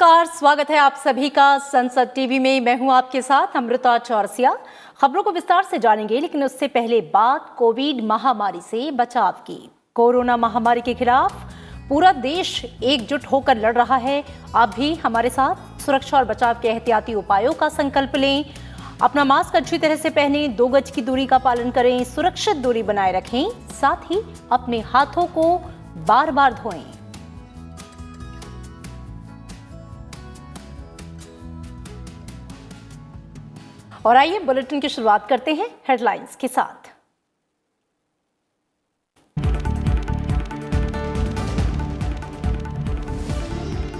नमस्कार, स्वागत है आप सभी का संसद टीवी में। मैं हूं आपके साथ अमृता चौरसिया। खबरों को विस्तार से जानेंगे, लेकिन उससे पहले बात कोविड महामारी से बचाव की। कोरोना महामारी के खिलाफ पूरा देश एकजुट होकर लड़ रहा है। आप भी हमारे साथ सुरक्षा और बचाव के एहतियाती उपायों का संकल्प लें। अपना मास्क अच्छी तरह से पहनें, 2 गज की दूरी का पालन करें, सुरक्षित दूरी बनाए रखें, साथ ही अपने हाथों को बार बार धोएं। और आइए बुलेटिन की शुरुआत करते हैं हेडलाइंस के साथ।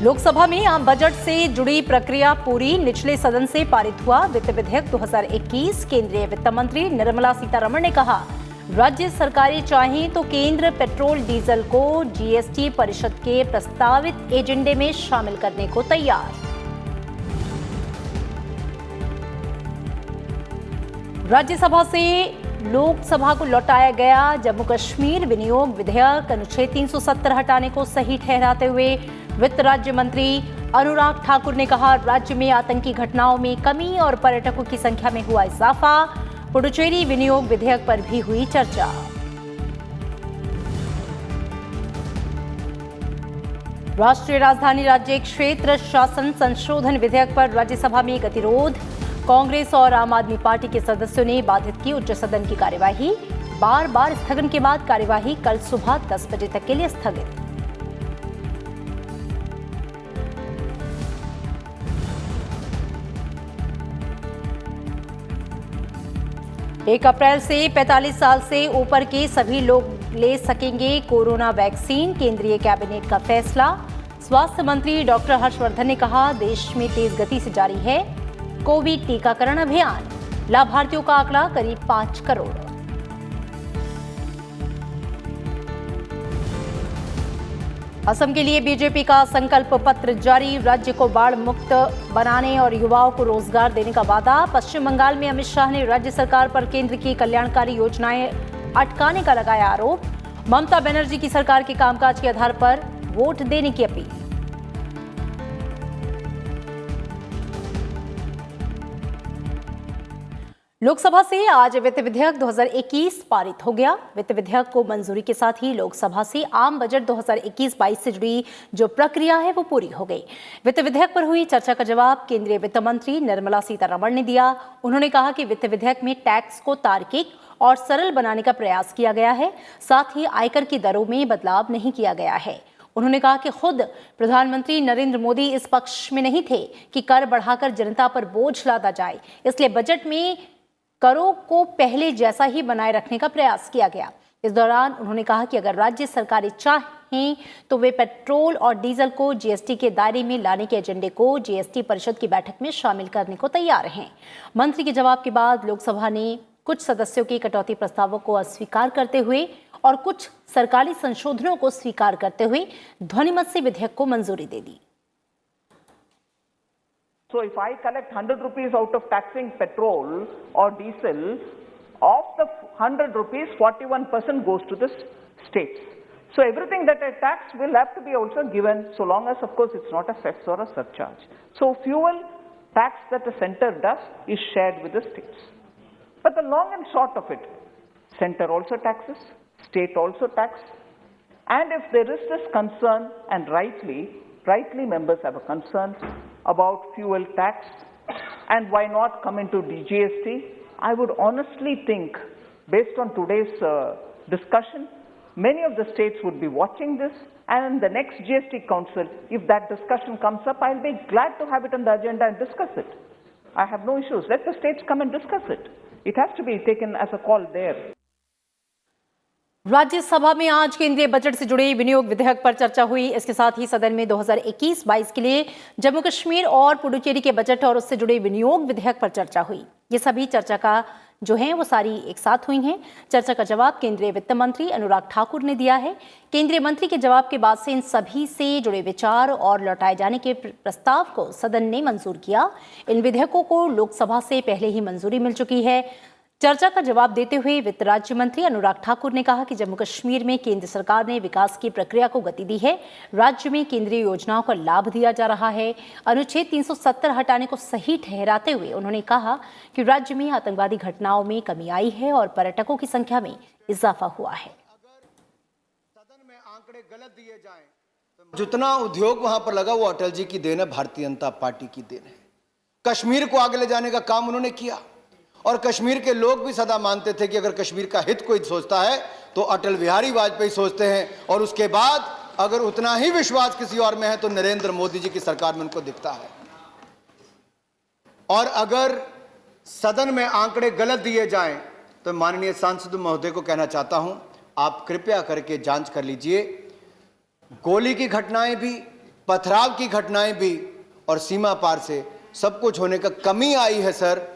लोकसभा में आम बजट से जुड़ी प्रक्रिया पूरी, निचले सदन से पारित हुआ वित्त विधेयक 2021। केंद्रीय वित्त मंत्री निर्मला सीतारमण ने कहा, राज्य सरकारें चाहें तो केंद्र पेट्रोल डीजल को जीएसटी परिषद के प्रस्तावित एजेंडे में शामिल करने को तैयार। राज्यसभा से लोकसभा को लौटाया गया जम्मू कश्मीर विनियोग विधेयक, अनुच्छेद 370 हटाने को सही ठहराते हुए वित्त राज्य मंत्री अनुराग ठाकुर ने कहा, राज्य में आतंकी घटनाओं में कमी और पर्यटकों की संख्या में हुआ इजाफा। पुडुचेरी विनियोग विधेयक पर भी हुई चर्चा। राष्ट्रीय राजधानी राज्य क्षेत्र शासन संशोधन विधेयक पर राज्यसभा में गतिरोध। कांग्रेस और आम आदमी पार्टी के सदस्यों ने बाधित की उच्च सदन की कार्यवाही। बार बार स्थगन के बाद कार्यवाही कल सुबह 10 बजे तक के लिए स्थगित। एक अप्रैल से 45 साल से ऊपर के सभी लोग ले सकेंगे कोरोना वैक्सीन, केंद्रीय कैबिनेट का फैसला। स्वास्थ्य मंत्री डॉक्टर हर्षवर्धन ने कहा, देश में तेज गति से जारी है कोविड टीकाकरण अभियान। लाभार्थियों का आंकड़ा करीब 5 करोड़। असम के लिए बीजेपी का संकल्प पत्र जारी, राज्य को बाढ़ मुक्त बनाने और युवाओं को रोजगार देने का वादा। पश्चिम बंगाल में अमित शाह ने राज्य सरकार पर केंद्र की कल्याणकारी योजनाएं अटकाने का लगाया आरोप। ममता बनर्जी की सरकार के कामकाज के आधार पर वोट देने की अपील। लोकसभा से आज वित्त विधेयक 2021 पारित हो गया। वित्त विधेयक को मंजूरी के साथ ही लोकसभा से आम बजट 2021-22 से जुड़ी जो प्रक्रिया है वो पूरी हो गई। वित्त विधेयक पर हुई चर्चा का जवाब केंद्रीय वित्त मंत्री निर्मला सीतारमण ने दिया। उन्होंने कहा कि वित्त विधेयक में टैक्स को तार्किक और सरल बनाने का प्रयास किया गया है, साथ ही आयकर की दरों में बदलाव नहीं किया गया है। उन्होंने कहा कि खुद प्रधानमंत्री नरेंद्र मोदी इस पक्ष में नहीं थे कि कर बढ़ाकर जनता पर बोझ लादा जाए, इसलिए बजट में करों को पहले जैसा ही बनाए रखने का प्रयास किया गया। इस दौरान उन्होंने कहा कि अगर राज्य सरकारें चाहें तो वे पेट्रोल और डीजल को जीएसटी के दायरे में लाने के एजेंडे को जीएसटी परिषद की बैठक में शामिल करने को तैयार हैं। मंत्री के जवाब के बाद लोकसभा ने कुछ सदस्यों के कटौती प्रस्तावों को अस्वीकार करते हुए और कुछ सरकारी संशोधनों को स्वीकार करते हुए ध्वनिमत से विधेयक को मंजूरी दे दी। So if I collect 100 rupees out of taxing petrol or diesel, of the 100 rupees, 41% goes to the states. So everything that I tax will have to be also given, so long as, of course, it's not a cess or a surcharge. So fuel tax that the center does is shared with the states. But the long and short of it, center also taxes, state also tax, and if there is this concern, and rightly members have a concern about fuel tax and why not come into GST, I would honestly think, based on today's discussion, many of the states would be watching this, and in the next GST Council, if that discussion comes up, I'll be glad to have it on the agenda and discuss it. I have no issues. Let the states come and discuss it. It has to be taken as a call there. Rajya Sabha में आज केंद्रीय budget से जुड़े विनियोग विधेयक पर चर्चा हुई। इसके साथ ही सदन में 2021-22 के लिए जम्मू कश्मीर और पुडुचेरी के बजट और उससे जुड़े विनियोग विधेयक पर चर्चा हुई। ये सभी चर्चा का जो है वो सारी एक साथ हुई हैं। चर्चा का जवाब केंद्रीय वित्त मंत्री अनुराग ठाकुर ने दिया है। केंद्रीय मंत्री के जवाब के बाद से इन सभी से जुड़े विचार और लौटाए जाने के प्रस्ताव को सदन ने मंजूर किया। इन विधेयकों को लोकसभा से पहले ही मंजूरी मिल चुकी है। चर्चा का जवाब देते हुए वित्त राज्य मंत्री अनुराग ठाकुर ने कहा कि जम्मू कश्मीर में केंद्र सरकार ने विकास की प्रक्रिया को गति दी है। राज्य में केंद्रीय योजनाओं का लाभ दिया जा रहा है। अनुच्छेद 370 हटाने को सही ठहराते हुए उन्होंने कहा कि राज्य में आतंकवादी घटनाओं में कमी आई है और पर्यटकों की संख्या में इजाफा हुआ है। सदन में आंकड़े गलत दिए जाएं, जितना उद्योग वहां पर लगा वो अटल जी की देन है, भारतीय जनता पार्टी की देन है। कश्मीर को आगे ले जाने का काम उन्होंने किया और कश्मीर के लोग भी सदा मानते थे कि अगर कश्मीर का हित कोई सोचता है तो अटल बिहारी वाजपेयी सोचते हैं, और उसके बाद अगर उतना ही विश्वास किसी और में है तो नरेंद्र मोदी जी की सरकार में उनको दिखता है। और अगर सदन में आंकड़े गलत दिए जाएं तो माननीय सांसद महोदय को कहना चाहता हूं, आप कृपया करके जांच कर लीजिए। गोली की घटनाएं भी, पथराव की घटनाएं भी और सीमा पार से सब कुछ होने का कमी आई है सर,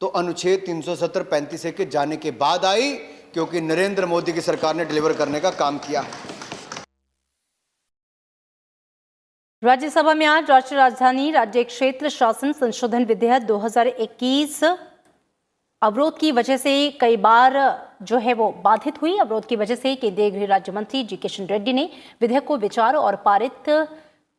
तो अनुच्छेद 370-35 के जाने के बाद आई, क्योंकि नरेंद्र मोदी की सरकार ने डिलीवर करने का काम किया है। राज्यसभा में आज राष्ट्रीय राजधानी राज्य क्षेत्र शासन संशोधन विधेयक 2021 अवरोध की वजह से कई बार जो है वो बाधित हुई। अवरोध की वजह से केंद्रीय गृह राज्य मंत्री जी किशन रेड्डी ने विधेयक को विचार और पारित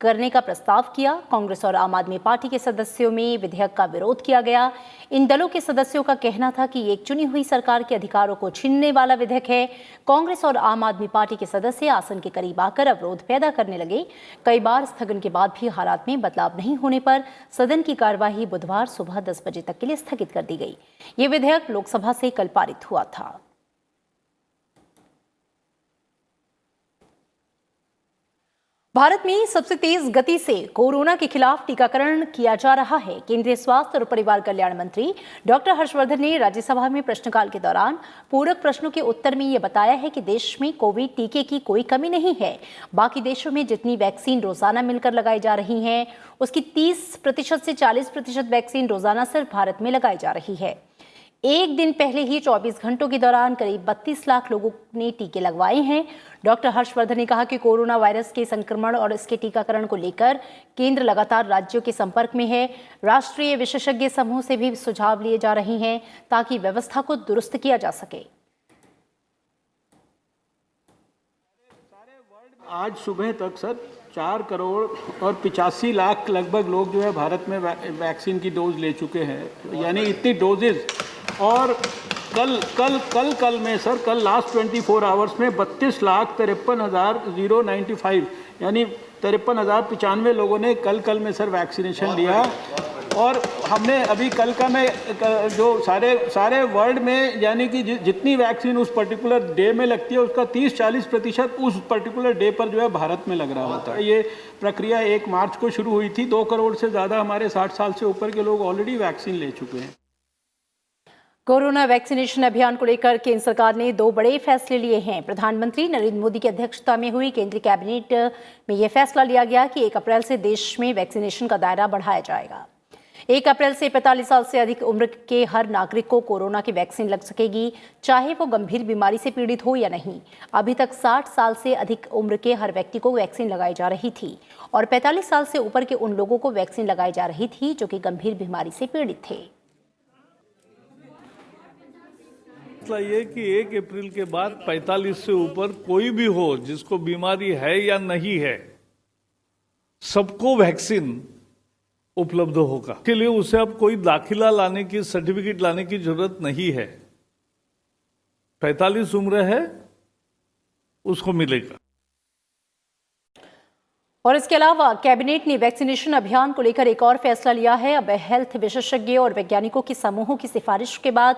करने का प्रस्ताव किया। कांग्रेस और आम आदमी पार्टी के सदस्यों में विधेयक का विरोध किया गया। इन दलों के सदस्यों का कहना था कि ये एक चुनी हुई सरकार के अधिकारों को छीनने वाला विधेयक है। कांग्रेस और आम आदमी पार्टी के सदस्य आसन के करीब आकर अवरोध पैदा करने लगे। कई बार स्थगन के बाद भी हालात में बदलाव नहीं होने पर सदन की कार्यवाही बुधवार सुबह 10 बजे तक के लिए स्थगित कर दी गई। ये विधेयक लोकसभा से कल पारित हुआ था। भारत में सबसे तेज गति से कोरोना के खिलाफ टीकाकरण किया जा रहा है। केंद्रीय स्वास्थ्य और परिवार कल्याण मंत्री डॉक्टर हर्षवर्धन ने राज्यसभा में प्रश्नकाल के दौरान पूरक प्रश्नों के उत्तर में ये बताया है कि देश में कोविड टीके की कोई कमी नहीं है। बाकी देशों में जितनी वैक्सीन रोजाना मिलकर लगाई जा रही हैं, उसकी 30% से 40% वैक्सीन रोजाना सिर्फ भारत में लगाई जा रही है। एक दिन पहले ही 24 घंटों के दौरान करीब 32 लाख लोगों ने टीके लगवाए हैं। डॉक्टर हर्षवर्धन ने कहा कि कोरोना वायरस के संक्रमण और इसके टीकाकरण को लेकर केंद्र लगातार राज्यों के संपर्क में है। राष्ट्रीय विशेषज्ञ समूह से भी सुझाव लिए जा रहे हैं ताकि व्यवस्था को दुरुस्त किया जा सके। आज सुबह तक सर 4 करोड़ और 85 लाख लगभग लोग जो है भारत में वैक्सीन की डोज ले चुके हैं, यानी इतनी डोजेज। और कल में सर, कल लास्ट 24 आवर्स में 32,53,095 यानी 53,095 लोगों ने कल में सर वैक्सीनेशन लिया। और हमने अभी कल का में जो सारे वर्ल्ड में यानी कि जितनी वैक्सीन उस पर्टिकुलर डे में लगती है उसका 30-40% उस पर्टिकुलर डे पर जो है भारत में लग रहा होता है। ये प्रक्रिया 1 मार्च को शुरू हुई थी। 2 करोड़ से ज़्यादा हमारे 60 साल से ऊपर के लोग ऑलरेडी वैक्सीन ले चुके हैं। कोरोना वैक्सीनेशन अभियान को लेकर केंद्र सरकार ने 2 बड़े फैसले लिए हैं। प्रधानमंत्री नरेंद्र मोदी की अध्यक्षता में हुई केंद्रीय कैबिनेट में यह फैसला लिया गया कि 1 अप्रैल से देश में वैक्सीनेशन का दायरा बढ़ाया जाएगा। 1 अप्रैल से 45 साल से अधिक उम्र के हर नागरिक को कोरोना की वैक्सीन लग सकेगी, चाहे वो गंभीर बीमारी से पीड़ित हो या नहीं। अभी तक 60 साल से अधिक उम्र के हर व्यक्ति को वैक्सीन लगाई जा रही थी और 45 साल से ऊपर के उन लोगों को वैक्सीन लगाई जा रही थी जो कि गंभीर बीमारी से पीड़ित थे। ये कि 1 अप्रैल के बाद 45 से ऊपर कोई भी हो जिसको बीमारी है या नहीं है, सबको वैक्सीन उपलब्ध होगा। के लिए उसे अब कोई दाखिला लाने की, सर्टिफिकेट लाने की जरूरत नहीं है। 45 उम्र है उसको मिलेगा। और इसके अलावा कैबिनेट ने वैक्सीनेशन अभियान को लेकर एक और फैसला लिया है। अब हेल्थ विशेषज्ञ और वैज्ञानिकों के समूहों की सिफारिश के बाद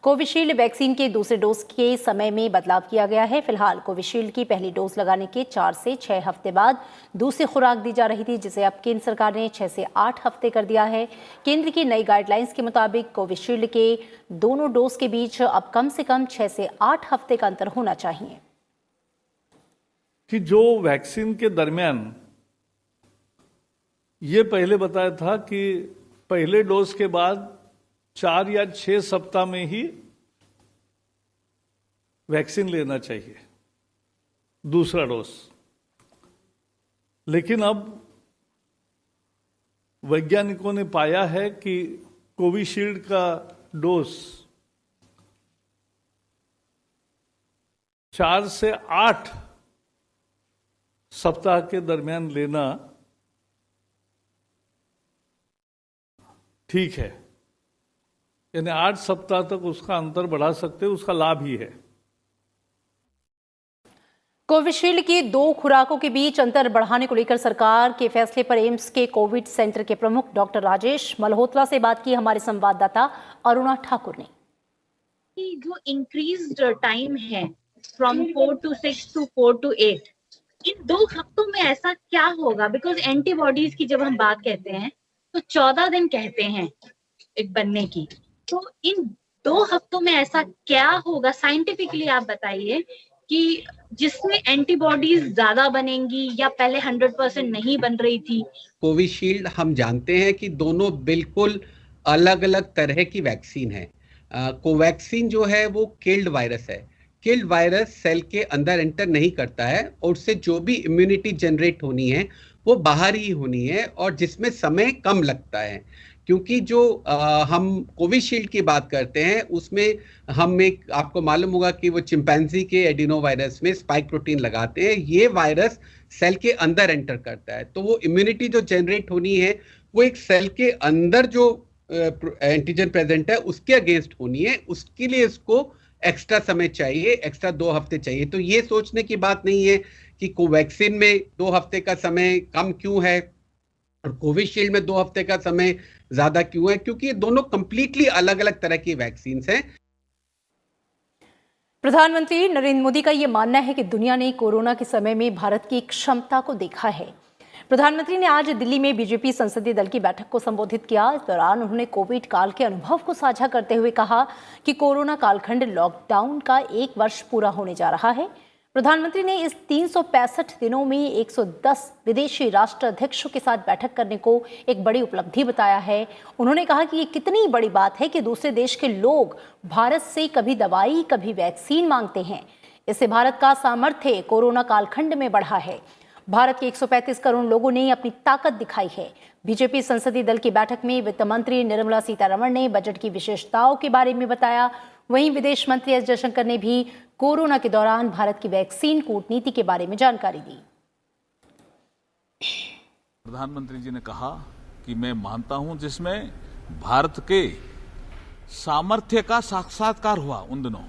कोविशील्ड वैक्सीन के दूसरे डोज के समय में बदलाव किया गया है। फिलहाल कोविशील्ड की पहली डोज लगाने के 4 से 6 हफ्ते बाद दूसरी खुराक दी जा रही थी, जिसे अब केंद्र सरकार ने 6 से 8 हफ्ते कर दिया है। केंद्र की नई गाइडलाइंस के मुताबिक कोविशील्ड के दोनों डोज के बीच अब कम से कम 6 से 8 हफ्ते का अंतर होना चाहिए। कि जो वैक्सीन के दरमियान ये पहले बताया था कि पहले डोज के बाद 4 या 6 सप्ताह में ही वैक्सीन लेना चाहिए, दूसरा डोज। लेकिन अब वैज्ञानिकों ने पाया है कि कोविशील्ड का डोज 4 से 8 सप्ताह के दरमियान लेना ठीक है, यानी 8 सप्ताह तक उसका अंतर बढ़ा सकते, उसका लाभ ही है। कोविशील्ड की 2 खुराकों के बीच अंतर बढ़ाने को लेकर सरकार के फैसले पर एम्स के कोविड सेंटर के प्रमुख डॉक्टर राजेश मल्होत्रा से बात की हमारे संवाददाता अरुणा ठाकुर ने। जो इंक्रीज्ड टाइम है फ्रॉम 4 to 6 to 4 to 8, इन 2 हफ्तों में ऐसा क्या होगा? बिकॉज एंटीबॉडीज की जब हम बात कहते हैं तो 14 दिन कहते हैं एक बनने की, तो इन 2 हफ्तों में ऐसा क्या होगा साइंटिफिकली आप बताइए कि जिसमें एंटीबॉडीज ज्यादा बनेंगी या पहले 100% नहीं बन रही थी? कोविशील्ड हम जानते हैं कि दोनों बिल्कुल अलग अलग तरह की वैक्सीन है। कोवैक्सीन जो है वो किल्ड वायरस है। किल्ड वायरस सेल के अंदर एंटर नहीं करता है और उससे जो भी इम्यूनिटी जनरेट होनी है वो बाहर ही होनी है और जिसमें समय कम लगता है। क्योंकि जो हम कोविशील्ड की बात करते हैं उसमें हम एक, आपको मालूम होगा कि वो चिंपैंजी के एडिनो वायरस में स्पाइक प्रोटीन लगाते हैं। ये वायरस सेल के अंदर एंटर करता है, तो वो इम्यूनिटी जो जनरेट होनी है वो एक सेल के अंदर जो एंटीजन प्रेजेंट है उसके अगेंस्ट होनी है। उसके लिए इसको एक्स्ट्रा समय चाहिए, एक्स्ट्रा 2 हफ्ते चाहिए। तो ये सोचने की बात नहीं है कि कोवैक्सीन में 2 हफ्ते का समय कम क्यों है और कोविशील्ड में 2 हफ्ते का समय ज्यादा क्यों है, क्योंकि ये दोनों कंप्लीटली अलग अलग तरह की वैक्सीन हैं। प्रधानमंत्री नरेंद्र मोदी का यह मानना है कि दुनिया ने कोरोना के समय में भारत की क्षमता को देखा है। प्रधानमंत्री ने आज दिल्ली में बीजेपी संसदीय दल की बैठक को संबोधित किया। इस दौरान उन्होंने कोविड काल के अनुभव को साझा करते हुए कहा कि कोरोना कालखंड लॉकडाउन का 1 वर्ष पूरा होने जा रहा है। प्रधानमंत्री ने इस 365 दिनों में 110 विदेशी राष्ट्राध्यक्षों के साथ बैठक करने को एक बड़ी उपलब्धि बताया है। उन्होंने कहा कि ये कितनी बड़ी बात है कि दूसरे देश के लोग भारत से कभी दवाई कभी वैक्सीन मांगते हैं। इससे भारत का सामर्थ्य कोरोना कालखंड में बढ़ा है। भारत के 135 करोड़ लोगों ने अपनी ताकत दिखाई है। बीजेपी संसदीय दल की बैठक में वित्त मंत्री निर्मला सीतारमण ने बजट की विशेषताओं के बारे में बताया। वहीं विदेश मंत्री एस जयशंकर ने भी कोरोना के दौरान भारत की वैक्सीन कूटनीति के बारे में जानकारी दी। प्रधानमंत्री जी ने कहा कि मैं मानता हूं जिसमें भारत के सामर्थ्य का साक्षात्कार हुआ उन दिनों।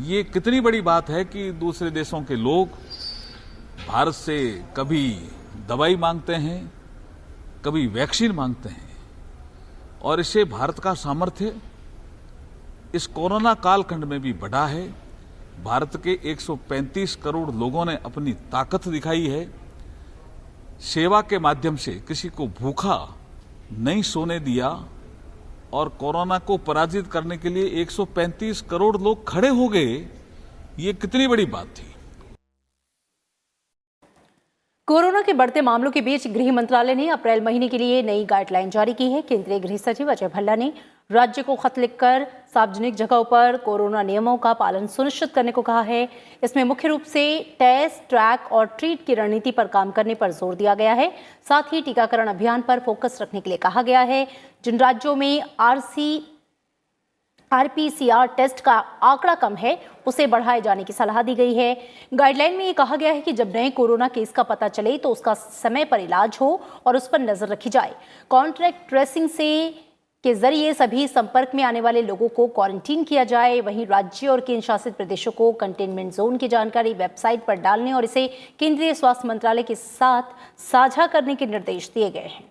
ये कितनी बड़ी बात है कि दूसरे देशों के लोग भारत से कभी दवाई मांगते हैं, कभी वैक्सीन मांगते हैं और इससे भारत का सामर्थ्य इस कोरोना कालखंड में भी बढ़ा है। भारत के 135 करोड़ लोगों ने अपनी ताकत दिखाई है। सेवा के माध्यम से किसी को भूखा नहीं सोने दिया और कोरोना को पराजित करने के लिए 135 करोड़ लोग खड़े हो गए। ये कितनी बड़ी बात थी। कोरोना के बढ़ते मामलों के बीच गृह मंत्रालय ने अप्रैल महीने के लिए नई गाइडलाइन जारी की है। केंद्रीय गृह सचिव अजय भल्ला ने राज्य को खत लिखकर सार्वजनिक जगहों पर कोरोना नियमों का पालन सुनिश्चित करने को कहा है। इसमें मुख्य रूप से टेस्ट, ट्रैक और ट्रीट की रणनीति पर काम करने पर जोर दिया गया है। साथ ही टीकाकरण अभियान पर फोकस रखने के लिए कहा गया है। जिन राज्यों में RPCR टेस्ट का आंकड़ा कम है उसे बढ़ाए जाने की सलाह दी गई है। गाइडलाइन में ये कहा गया है कि जब नए कोरोना केस का पता चले तो उसका समय पर इलाज हो और उस पर नजर रखी जाए। कॉन्ट्रैक्ट ट्रेसिंग के जरिए सभी संपर्क में आने वाले लोगों को क्वारंटीन किया जाए। वहीं राज्य और केंद्र शासित प्रदेशों को कंटेनमेंट जोन की जानकारी वेबसाइट पर डालने और इसे केंद्रीय स्वास्थ्य मंत्रालय के साथ साझा करने के निर्देश दिए गए हैं।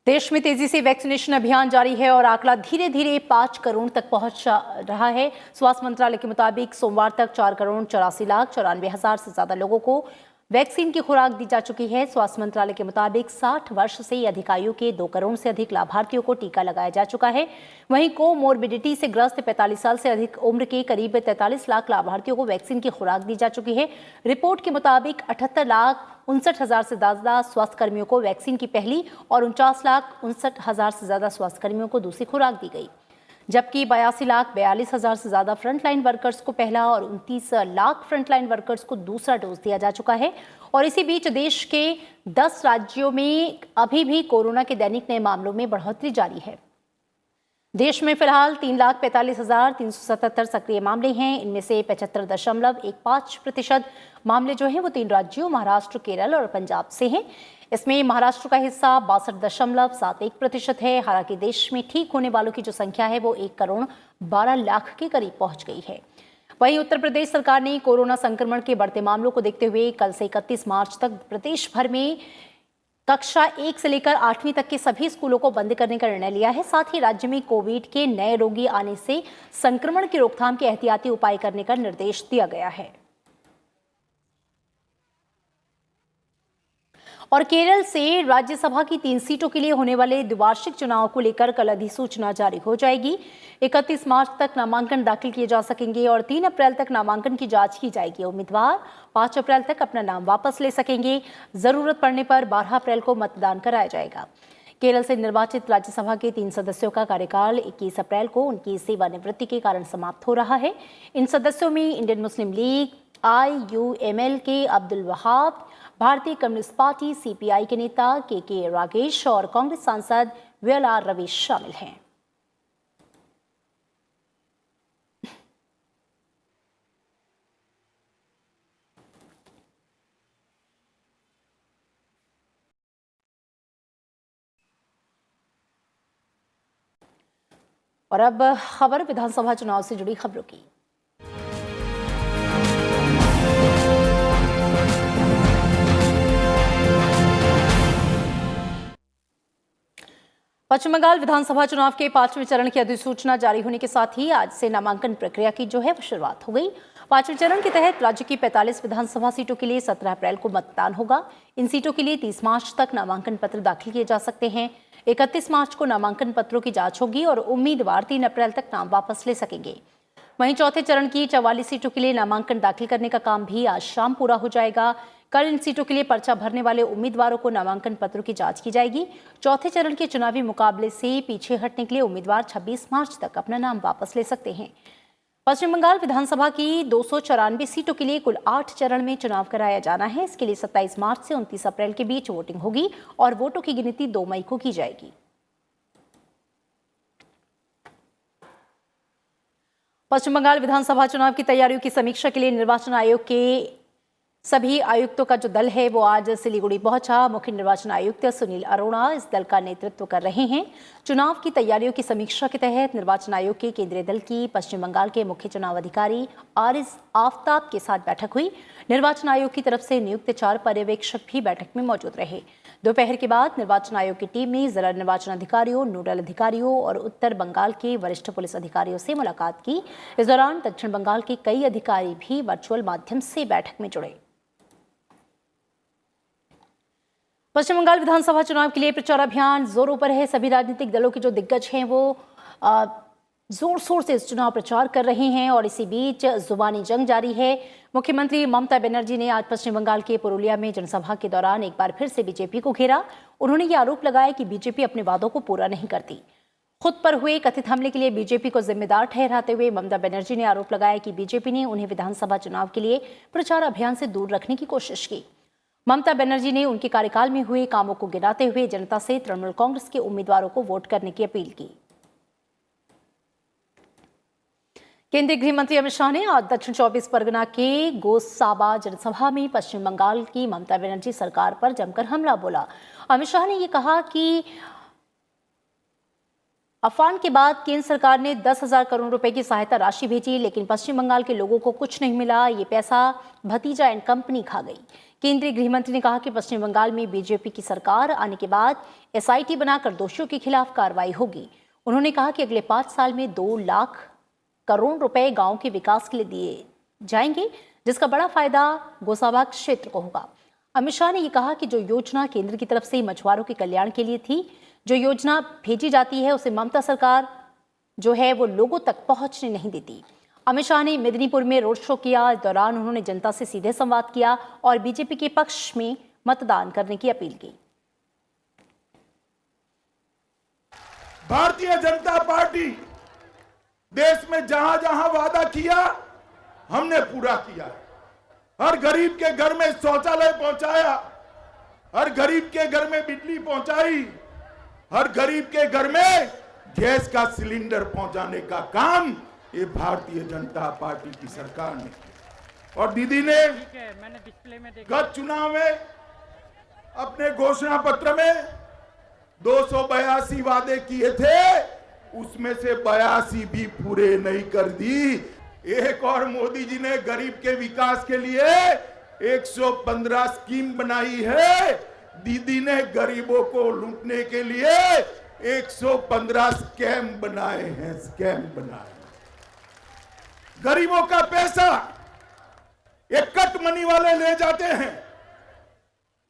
देश में तेजी से वैक्सीनेशन अभियान जारी है और आंकड़ा धीरे धीरे 5 करोड़ तक पहुंच रहा है। स्वास्थ्य मंत्रालय के मुताबिक सोमवार तक 4,84,94,000 से ज्यादा लोगों को वैक्सीन की खुराक दी जा चुकी है। स्वास्थ्य मंत्रालय के मुताबिक 60 वर्ष से अधिक आयु के 2 करोड़ से अधिक लाभार्थियों को टीका लगाया जा चुका है। वहीं कोमोर्बिडिटी से ग्रस्त 45 साल से अधिक उम्र के करीब 43 लाख लाभार्थियों को वैक्सीन की खुराक दी जा चुकी है। रिपोर्ट के मुताबिक 78,59,000 से ज्यादा स्वास्थ्य कर्मियों को वैक्सीन की पहली और 49,59,000 से ज्यादा स्वास्थ्य कर्मियों को दूसरी खुराक दी गई, जबकि 82,42,000 से ज्यादा फ्रंटलाइन वर्कर्स को पहला और 29 लाख फ्रंटलाइन वर्कर्स को दूसरा डोज दिया जा चुका है। और इसी बीच देश के 10 राज्यों में अभी भी कोरोना के दैनिक नए मामलों में बढ़ोतरी जारी है। देश में फिलहाल 3,45,377 सक्रिय मामले हैं। इनमें से 75.15% मामले जो हैं वो 3 राज्यों महाराष्ट्र, केरल और पंजाब से हैं। इसमें महाराष्ट्र का हिस्सा 62.71% है। हालांकि देश में ठीक होने वालों की जो संख्या है वो 1,12,00,000 के करीब पहुंच गई है। वहीं उत्तर प्रदेश सरकार ने कोरोना संक्रमण के बढ़ते मामलों को देखते हुए कल से 31 मार्च तक प्रदेश भर में कक्षा 1 से लेकर 8वीं तक के सभी स्कूलों को बंद करने का निर्णय लिया है। साथ ही राज्य में कोविड के नए रोगी आने से संक्रमण की रोकथाम के एहतियाती उपाय करने का निर्देश दिया गया है। और केरल से राज्यसभा की 3 सीटों के लिए होने वाले द्विवार्षिक चुनाव को लेकर कल अधिसूचना जारी हो जाएगी। 31 मार्च तक नामांकन दाखिल किए जा सकेंगे और 3 अप्रैल तक नामांकन की जांच की जाएगी। उम्मीदवार 5 अप्रैल तक अपना नाम वापस ले सकेंगे। जरूरत पड़ने पर 12 अप्रैल को मतदान कराया जाएगा। केरल से निर्वाचित राज्यसभा के 3 सदस्यों का कार्यकाल 21 अप्रैल को उनकी सेवानिवृत्ति के कारण समाप्त हो रहा है। इन सदस्यों में इंडियन मुस्लिम लीग, IUML के अब्दुल वहाब, भारतीय कम्युनिस्ट पार्टी CPI के नेता KK रागेश और कांग्रेस सांसद VLR रवि शामिल हैं। और अब खबर विधानसभा चुनाव से जुड़ी खबरों की। पश्चिम बंगाल विधानसभा चुनाव के 5वें चरण की अधिसूचना जारी होने के साथ ही आज से नामांकन प्रक्रिया की जो है वो शुरुआत हो गई। 5वें चरण के तहत राज्य की 45 विधानसभा सीटों के लिए 17 अप्रैल को मतदान होगा। इन सीटों के लिए 30 मार्च तक नामांकन पत्र दाखिल किए जा सकते हैं। 31 मार्च को नामांकन पत्रों की जांच होगी और उम्मीदवार 3 अप्रैल तक नाम वापस ले सकेंगे। वहीं चौथे चरण की 44 सीटों के लिए नामांकन दाखिल करने का काम भी आज शाम पूरा हो जाएगा। कल इन सीटों के लिए पर्चा भरने वाले उम्मीदवारों को नामांकन पत्रों की जांच की जाएगी। चौथे चरण के चुनावी मुकाबले से पीछे हटने के लिए उम्मीदवार 26 मार्च तक अपना नाम वापस ले सकते हैं। पश्चिम बंगाल विधानसभा की 294 सीटों के लिए कुल 8 चरण में चुनाव कराया जाना है। इसके लिए 27 मार्च से 29 अप्रैल के बीच वोटिंग होगी और वोटों की गिनती 2 मई को की जाएगी। पश्चिम बंगाल विधानसभा चुनाव की तैयारियों की समीक्षा के लिए निर्वाचन आयोग के सभी आयुक्तों का जो दल है वो आज सिलीगुड़ी पहुंचा। मुख्य निर्वाचन आयुक्त सुनील अरोड़ा इस दल का नेतृत्व कर रहे हैं। चुनाव की तैयारियों की समीक्षा के तहत निर्वाचन आयोग के केंद्रीय दल की पश्चिम बंगाल के मुख्य चुनाव अधिकारी आरिज आफ्ताब के साथ बैठक हुई। निर्वाचन आयोग की तरफ से नियुक्त 4 पर्यवेक्षक भी बैठक में मौजूद रहे। दोपहर के बाद निर्वाचन आयोग की टीम ने जिला निर्वाचन अधिकारियों, नोडल अधिकारियों और उत्तर बंगाल के वरिष्ठ पुलिस अधिकारियों से मुलाकात की। इस दौरान दक्षिण बंगाल के कई अधिकारी भी वर्चुअल माध्यम से बैठक में जुड़े। पश्चिम बंगाल विधानसभा चुनाव के लिए प्रचार अभियान जोरों पर है। सभी राजनीतिक दलों के जो दिग्गज हैं वो जोर शोर से इस चुनाव प्रचार कर रहे हैं और इसी बीच जुबानी जंग जारी है। मुख्यमंत्री ममता बनर्जी ने आज पश्चिम बंगाल के पुरुलिया में जनसभा के दौरान एक बार फिर से बीजेपी को घेरा। उन्होंने ये आरोप लगाया कि बीजेपी अपने वादों को पूरा नहीं करती। खुद पर हुए कथित हमले के लिए बीजेपी को जिम्मेदार ठहराते हुए ममता बनर्जी ने आरोप लगाया कि बीजेपी ने उन्हें विधानसभा चुनाव के लिए प्रचार अभियान से दूर रखने की कोशिश की। ममता बनर्जी ने उनके कार्यकाल में हुए कामों को गिनाते हुए जनता से तृणमूल कांग्रेस के उम्मीदवारों को वोट करने की अपील की। केंद्रीय गृह मंत्री अमित शाह ने आज दक्षिण 24 परगना के गोसाबा जनसभा में पश्चिम बंगाल की ममता बनर्जी सरकार पर जमकर हमला बोला। अमित शाह ने यह कहा कि अफवान के बाद केंद्र सरकार ने 10,000 करोड़ रुपए की सहायता राशि भेजी, लेकिन पश्चिम बंगाल के लोगों को कुछ नहीं मिला। ये पैसा भतीजा एंड कंपनी खा गई। केंद्रीय गृह मंत्री ने कहा कि पश्चिम बंगाल में बीजेपी की सरकार आने के बाद SIT बनाकर दोषियों के खिलाफ कार्रवाई होगी। उन्होंने कहा कि अगले 5 साल में 2 लाख करोड़ रुपए गांव के विकास के लिए दिए जाएंगे, जिसका बड़ा फायदा गोसाबा क्षेत्र को होगा। अमित शाह ने यह कहा कि जो योजना केंद्र की तरफ से मछुआरों के कल्याण के लिए थी, जो योजना भेजी जाती है उसे ममता सरकार जो है वो लोगों तक पहुंचने नहीं देती। अमित शाह ने मेदिनीपुर में रोड शो किया। इस दौरान उन्होंने जनता से सीधे संवाद किया और बीजेपी के पक्ष में मतदान करने की अपील की। भारतीय जनता पार्टी देश में जहां जहां वादा किया हमने पूरा किया। हर गरीब के घर में शौचालय पहुंचाया, हर गरीब के घर में बिजली पहुंचाई, हर गरीब के घर में गैस का सिलेंडर पहुंचाने का काम ये भारतीय जनता पार्टी की सरकार ने किया। और दीदी ने गत चुनाव में अपने घोषणा पत्र में 282 वादे किए थे, उसमें से 82 भी पूरे नहीं कर दी। एक और मोदी जी ने गरीब के विकास के लिए 115 स्कीम बनाई है। दीदी ने गरीबों को लूटने के लिए 115 स्कैम बनाए हैं, स्कैम बनाए। गरीबों का पैसा ये कट मनी वाले ले जाते हैं,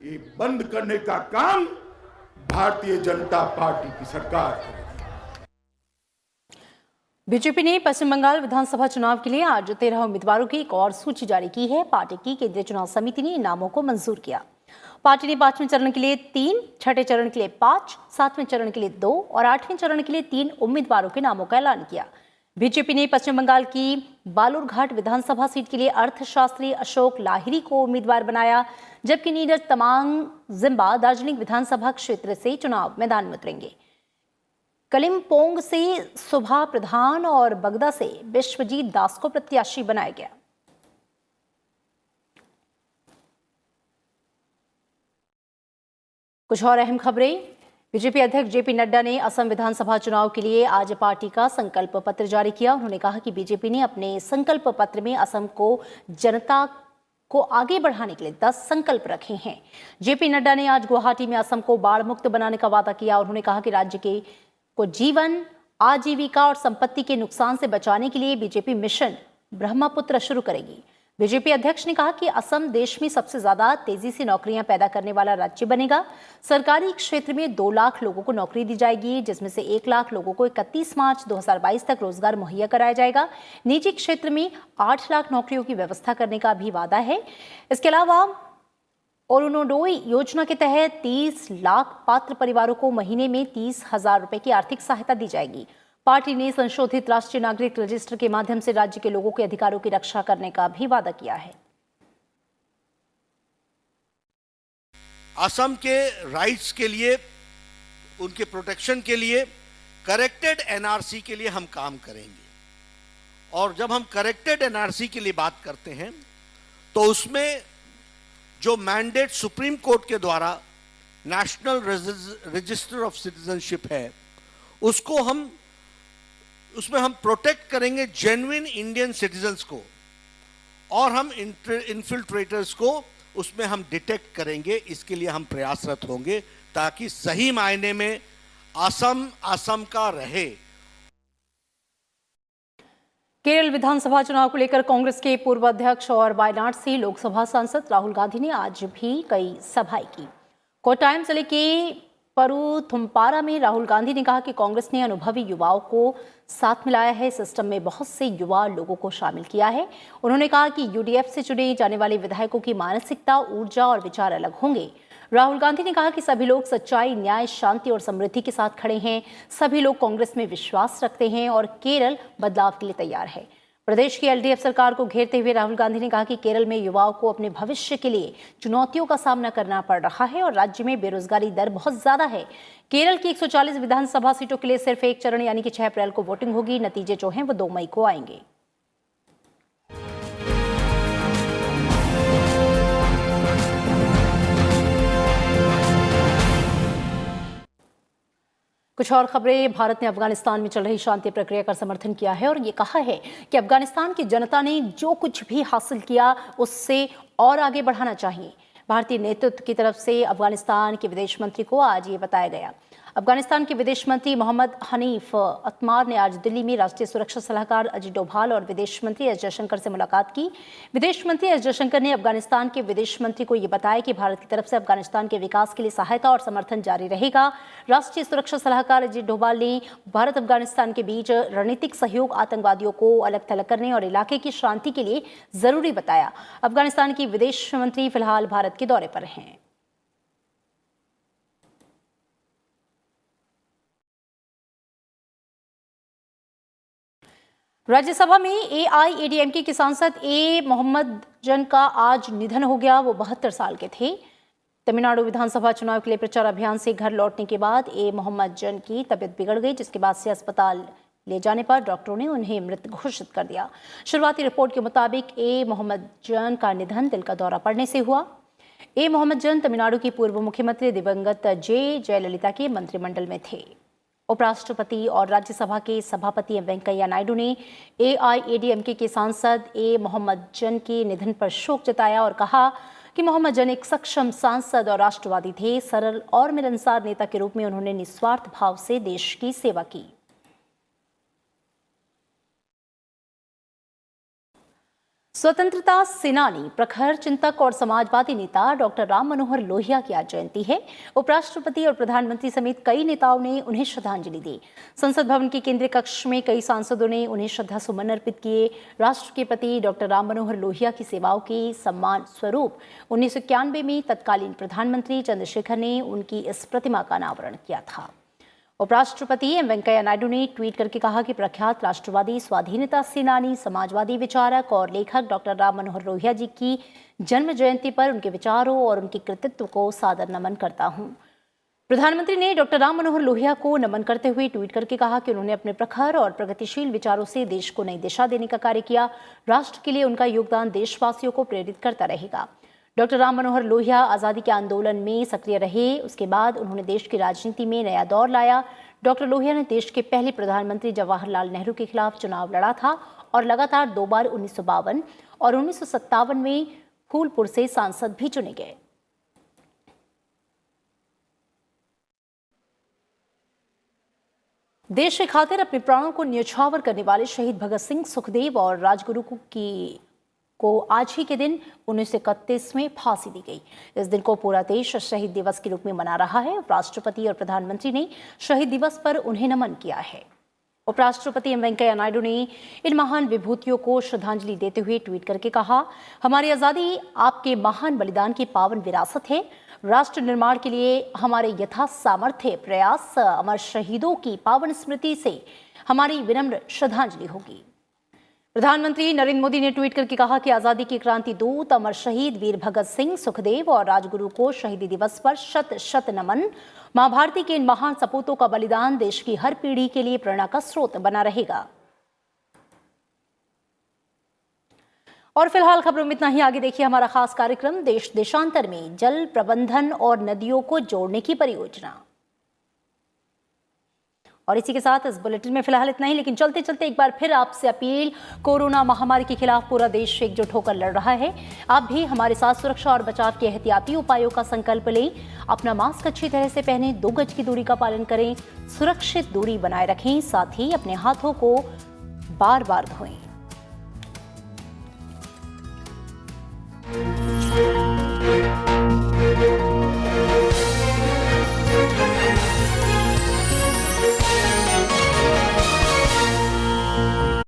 ये बंद करने का काम भारतीय जनता पार्टी की सरकार करेगी। बीजेपी ने पश्चिम बंगाल विधानसभा चुनाव के लिए आज 13 उम्मीदवारों की एक और सूची जारी की है। पार्टी की केंद्रीय चुनाव समिति ने इन नामों को मंजूर किया। पार्टी ने 5वें चरण के लिए 3, छठे चरण के लिए 5, 7वें चरण के लिए 2 और 8वें चरण के लिए 3 उम्मीदवारों के नामों का ऐलान किया। बीजेपी ने पश्चिम बंगाल की बालूरघाट विधानसभा सीट के लिए अर्थशास्त्री अशोक लाहिरी को उम्मीदवार बनाया, जबकि नीरज तमांग जिम्बा दार्जिलिंग विधानसभा क्षेत्र से चुनाव मैदान में उतरेंगे। कलिम्पोंग से सुभा प्रधान और बगदा से विश्वजीत दास को प्रत्याशी बनाया गया। कुछ और अहम खबरें। बीजेपी अध्यक्ष जेपी नड्डा ने असम विधानसभा चुनाव के लिए आज पार्टी का संकल्प पत्र जारी किया। उन्होंने कहा कि बीजेपी ने अपने संकल्प पत्र में असम को जनता को आगे बढ़ाने के लिए 10 संकल्प रखे हैं। जेपी नड्डा ने आज गुवाहाटी में असम को बाढ़ मुक्त बनाने का वादा किया। उन्होंने कहा कि राज्य को जीवन, आजीविका और संपत्ति के नुकसान से बचाने के लिए बीजेपी मिशन ब्रह्मपुत्र शुरू करेगी। बीजेपी अध्यक्ष ने कहा कि असम देश में सबसे ज्यादा तेजी से नौकरियां पैदा करने वाला राज्य बनेगा। सरकारी क्षेत्र में 2 लाख लोगों को नौकरी दी जाएगी, जिसमें से 1 लाख लोगों को 31 मार्च 2022 तक रोजगार मुहैया कराया जाएगा। निजी क्षेत्र में 8 लाख नौकरियों की व्यवस्था करने का भी वादा है। इसके अलावा अरुणोदय योजना के तहत 30 लाख पात्र परिवारों को महीने में 30,000 रुपए की आर्थिक सहायता दी जाएगी। पार्टी ने संशोधित राष्ट्रीय नागरिक रजिस्टर के माध्यम से राज्य के लोगों के अधिकारों की रक्षा करने का भी वादा किया है। असम के राइट्स के लिए, उनके प्रोटेक्शन के लिए करेक्टेड एनआरसी के लिए हम काम करेंगे। और जब हम करेक्टेड एनआरसी के लिए बात करते हैं तो उसमें जो मैंडेट सुप्रीम कोर्ट के द्वारा नेशनल रजिस्टर ऑफ सिटीजनशिप है, उसमें हम प्रोटेक्ट करेंगे जेन्युइन इंडियन सिटीजन्स को, और हम इन्फिल्ट्रेटर्स को उसमें हम डिटेक्ट करेंगे। इसके लिए हम प्रयासरत होंगे ताकि सही मायने में असम का रहे। केरल विधानसभा चुनाव को लेकर कांग्रेस के पूर्व अध्यक्ष और वायनाड से लोकसभा सांसद राहुल गांधी ने आज भी कई सभाएं की। कोट्टायम जिले के परुथुम्पारा में राहुल गांधी ने कहा कि कांग्रेस ने अनुभवी युवाओं को साथ मिलाया है, सिस्टम में बहुत से युवा लोगों को शामिल किया है। उन्होंने कहा कि यूडीएफ से चुने जाने वाले विधायकों की मानसिकता, ऊर्जा और विचार अलग होंगे। राहुल गांधी ने कहा कि सभी लोग सच्चाई, न्याय, शांति और समृद्धि के साथ खड़े हैं। सभी लोग कांग्रेस में विश्वास रखते हैं और केरल बदलाव के लिए तैयार है। प्रदेश की एलडीएफ सरकार को घेरते हुए राहुल गांधी ने कहा कि केरल में युवाओं को अपने भविष्य के लिए चुनौतियों का सामना करना पड़ रहा है और राज्य में बेरोजगारी दर बहुत ज्यादा है। केरल की 140 विधानसभा सीटों के लिए सिर्फ 1 चरण यानी कि 6 अप्रैल को वोटिंग होगी। नतीजे जो हैं वो 2 मई को आएंगे। कुछ और खबरें। भारत ने अफगानिस्तान में चल रही शांति प्रक्रिया का समर्थन किया है और ये कहा है कि अफगानिस्तान की जनता ने जो कुछ भी हासिल किया उससे और आगे बढ़ाना चाहिए। भारतीय नेतृत्व की तरफ से अफगानिस्तान के विदेश मंत्री को आज ये बताया गया। अफगानिस्तान के विदेश मंत्री मोहम्मद हनीफ अतमार ने आज दिल्ली में राष्ट्रीय सुरक्षा सलाहकार अजित डोभाल और विदेश मंत्री एस जयशंकर से मुलाकात की। विदेश मंत्री एस जयशंकर ने अफगानिस्तान के विदेश मंत्री को ये बताया कि भारत की तरफ से अफगानिस्तान के विकास के लिए सहायता और समर्थन जारी रहेगा। राष्ट्रीय सुरक्षा सलाहकार अजित डोभाल ने भारत अफगानिस्तान के बीच रणनीतिक सहयोग, आतंकवादियों को अलग थलग करने और इलाके की शांति के लिए जरूरी बताया। अफगानिस्तान की विदेश मंत्री फिलहाल भारत के दौरे पर हैं। राज्यसभा में एआईएडीएमके के सांसद ए मोहम्मद जन का आज निधन हो गया। वो 72 साल के थे। तमिलनाडु विधानसभा चुनाव के लिए प्रचार अभियान से घर लौटने के बाद ए मोहम्मद जन की तबीयत बिगड़ गई, जिसके बाद से अस्पताल ले जाने पर डॉक्टरों ने उन्हें मृत घोषित कर दिया। शुरुआती रिपोर्ट के मुताबिक ए मोहम्मद जन का निधन दिल का दौरा पड़ने से हुआ। ए मोहम्मद जन तमिलनाडु के पूर्व मुख्यमंत्री दिवंगत जयललिता के मंत्रिमंडल में थे। उपराष्ट्रपति और राज्यसभा के सभापति एम वेंकैया नायडू ने एआईएडीएमके के सांसद ए मोहम्मद जन के निधन पर शोक जताया और कहा कि मोहम्मद जन एक सक्षम सांसद और राष्ट्रवादी थे। सरल और मिलनसार नेता के रूप में उन्होंने निस्वार्थ भाव से देश की सेवा की। स्वतंत्रता सेनानी, प्रखर चिंतक और समाजवादी नेता डॉक्टर राम मनोहर लोहिया की आज जयंती है। उपराष्ट्रपति और प्रधानमंत्री समेत कई नेताओं ने उन्हें श्रद्धांजलि दी। संसद भवन के केंद्रीय कक्ष में कई सांसदों ने उन्हें श्रद्धा सुमन अर्पित किए। राष्ट्र के प्रति डॉक्टर राम मनोहर लोहिया की सेवाओं के सम्मान स्वरूप 1991 में तत्कालीन प्रधानमंत्री चंद्रशेखर ने उनकी इस प्रतिमा का अनावरण किया था। उपराष्ट्रपति एम वेंकैया नायडू ने ट्वीट करके कहा कि प्रख्यात राष्ट्रवादी, स्वाधीनता सेनानी, समाजवादी विचारक और लेखक डॉक्टर राम मनोहर लोहिया जी की जन्म जयंती पर उनके विचारों और उनके कृतित्व को सादर नमन करता हूं। प्रधानमंत्री ने डॉक्टर राम मनोहर लोहिया को नमन करते हुए ट्वीट करके कहा कि उन्होंने अपने प्रखर और प्रगतिशील विचारों से देश को नई दिशा देने का कार्य किया। राष्ट्र के लिए उनका योगदान देशवासियों को प्रेरित करता रहेगा। डॉक्टर राम मनोहर लोहिया आज़ादी के आंदोलन में सक्रिय रहे। उसके बाद उन्होंने देश की राजनीति में नया दौर लाया। डॉक्टर लोहिया ने देश के पहले प्रधानमंत्री जवाहरलाल नेहरू के खिलाफ चुनाव लड़ा था और लगातार 2 बार 1952 और 1957 में फूलपुर से सांसद भी चुने गए। देश के खातिर अपने प्राणों को न्यौछावर करने वाले शहीद भगत सिंह, सुखदेव और राजगुरु को आज ही के दिन 1931 में फांसी दी गई। इस दिन को पूरा देश शहीद दिवस के रूप में मना रहा है। राष्ट्रपति और प्रधानमंत्री ने शहीद दिवस पर उन्हें नमन किया है। उपराष्ट्रपति एम वेंकैया नायडू ने इन महान विभूतियों को श्रद्धांजलि देते हुए ट्वीट करके कहा, हमारी आज़ादी आपके महान बलिदान की पावन विरासत है। राष्ट्र निर्माण के लिए हमारे यथा सामर्थ्य प्रयास अमर शहीदों की पावन स्मृति से हमारी विनम्र श्रद्धांजलि होगी। प्रधानमंत्री नरेंद्र मोदी ने ट्वीट करके कहा कि आजादी के क्रांति दूत अमर शहीद वीर भगत सिंह, सुखदेव और राजगुरु को शहीदी दिवस पर शत शत नमन। मां भारती के इन महान सपूतों का बलिदान देश की हर पीढ़ी के लिए प्रेरणा का स्रोत बना रहेगा। और फिलहाल खबरों में इतना ही। आगे देखिए हमारा खास कार्यक्रम देश देशांतर में जल प्रबंधन और नदियों को जोड़ने की परियोजना। और इसी के साथ इस बुलेटिन में फिलहाल इतना ही, लेकिन चलते चलते एक बार फिर आपसे अपील, कोरोना महामारी के खिलाफ पूरा देश एकजुट होकर लड़ रहा है। आप भी हमारे साथ सुरक्षा और बचाव के एहतियाती उपायों का संकल्प लें। अपना मास्क अच्छी तरह से पहनें, 2 गज की दूरी का पालन करें, सुरक्षित दूरी बनाए रखें, साथ ही अपने हाथों को बार बार धोएं।